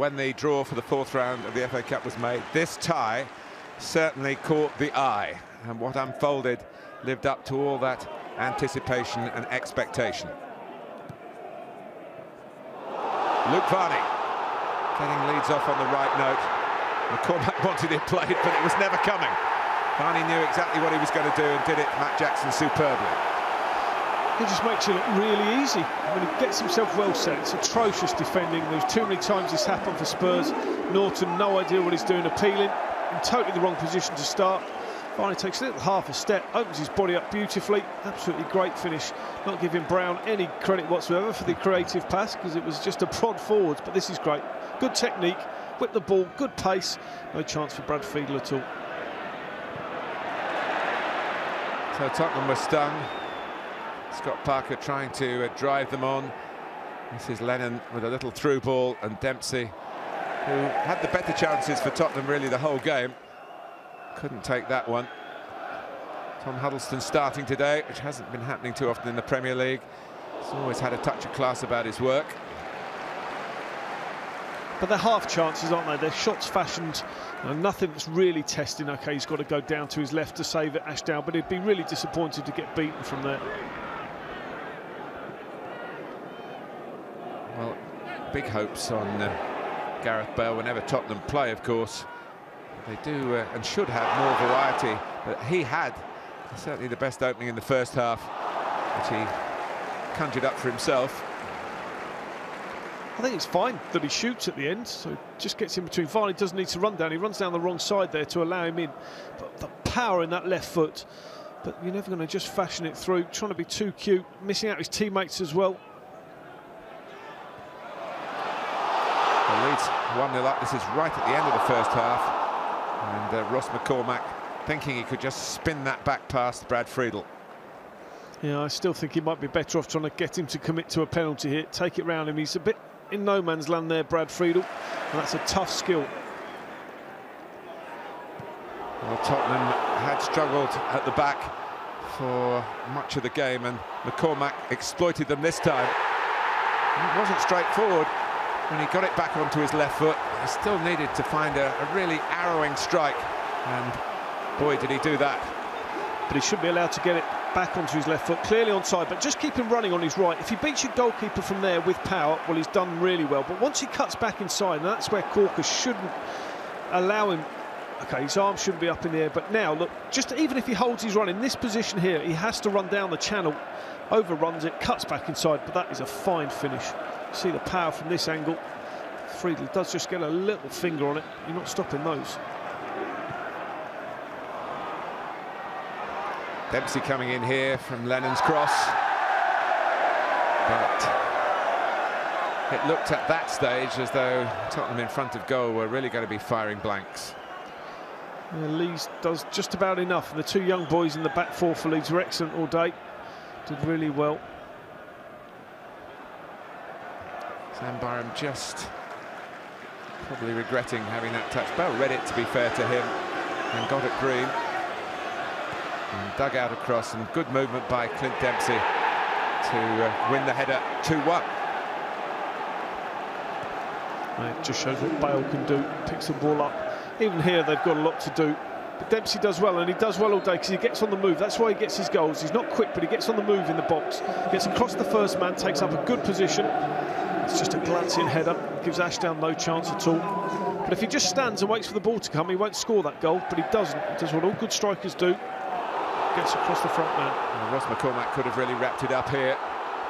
when the draw for the fourth round of the FA Cup was made. This tie certainly caught the eye, and what unfolded lived up to all that anticipation and expectation. Luke Varney getting Leeds off on the right note. McCormack wanted it played, but it was never coming. Varney knew exactly what he was going to do and did it, Matt Jackson, superbly. He just makes it look really easy. When he gets himself well set, it's atrocious defending. There's too many times this happened for Spurs. Norton, no idea what he's doing, appealing. In totally the wrong position to start. Varney takes a little half a step, opens his body up beautifully. Absolutely great finish. Not giving Brown any credit whatsoever for the creative pass, because it was just a prod forwards, but this is great. Good technique, whip the ball, good pace. No chance for Brad Friedel at all. So Tottenham were stung. Scott Parker trying to drive them on. This is Lennon with a little through ball, and Dempsey, who had the better chances for Tottenham really the whole game, couldn't take that one. Tom Huddleston starting today, which hasn't been happening too often in the Premier League. He's always had a touch of class about his work. But they're half chances, aren't they? They're shots fashioned, nothing that's really testing. OK, he's got to go down to his left to save it, Ashdown, but he'd be really disappointed to get beaten from there. Well, big hopes on Gareth Bale whenever Tottenham play, of course. They do and should have more variety, but he had certainly the best opening in the first half, which he conjured up for himself. I think it's fine that he shoots at the end, so just gets in between. Varney doesn't need to run down. He runs down the wrong side there to allow him in. But the power in that left foot. But you're never going to just fashion it through. Trying to be too cute, missing out his teammates as well. Well, Leeds 1-0 up. This is right at the end of the first half. And Ross McCormack thinking he could just spin that back past Brad Friedel. Yeah, I still think he might be better off trying to get him to commit to a penalty here. Take it round him. He's a bit in no man's land there, Brad Friedel. And that's a tough skill. Well, Tottenham had struggled at the back for much of the game, and McCormack exploited them this time. It wasn't straightforward. When he got it back onto his left foot, he still needed to find a really arrowing strike, and boy did he do that. But he should be allowed to get it back onto his left foot, clearly onside, but just keep him running on his right. If he beats your goalkeeper from there with power, well, he's done really well. But once he cuts back inside, and that's where Corker shouldn't allow him. OK, his arm shouldn't be up in the air, but now, look, just even if he holds his run in this position here, he has to run down the channel, overruns it, cuts back inside, but that is a fine finish. See the power from this angle. Friedel does just get a little finger on it. You're not stopping those. Dempsey coming in here from Lennon's cross. But it looked at that stage as though Tottenham in front of goal were really going to be firing blanks. Yeah, Leeds does just about enough. And the two young boys in the back four for Leeds were excellent all day. Did really well. Sam Byram just probably regretting having that touch. Bell read it, to be fair to him, and got it green. And dug out across, and good movement by Clint Dempsey to win the header 2-1. It just shows what Bale can do. Picks the ball up. Even here, they've got a lot to do. But Dempsey does well, and he does well all day because he gets on the move. That's why he gets his goals. He's not quick, but he gets on the move in the box. Gets across the first man, takes up a good position. It's just a glancing header. Gives Ashdown no chance at all. But if he just stands and waits for the ball to come, he won't score that goal. But he doesn't. He does what all good strikers do. Gets across the front man. Well, Ross McCormack could have really wrapped it up here.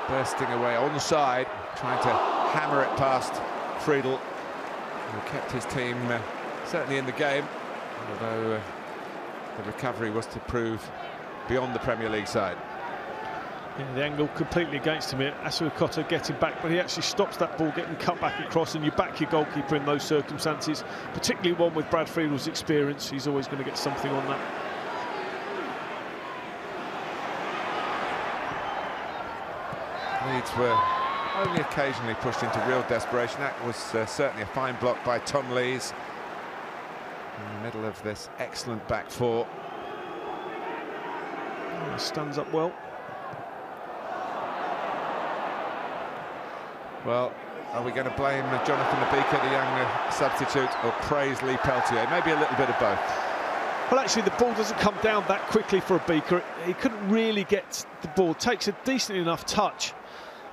Bursting away onside, trying to hammer it past Friedel, who kept his team certainly in the game, although the recovery was to prove beyond the Premier League side. Yeah, the angle completely against him here. Asuakota getting back, but he actually stops that ball getting cut back across, and you back your goalkeeper in those circumstances, particularly one with Brad Friedel's experience. He's always going to get something on that. Leeds were only occasionally pushed into real desperation. That was certainly a fine block by Tom Lees in the middle of this excellent back four. He stands up well. Well, Are we going to blame Jonathan Abika, the young substitute, or praise Lee Peltier? Maybe a little bit of both. Well, actually, the ball doesn't come down that quickly for Abika. He couldn't really get the ball. Takes a decent enough touch,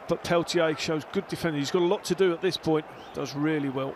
but Peltier shows good defending. He's got a lot to do at this point. Does really well.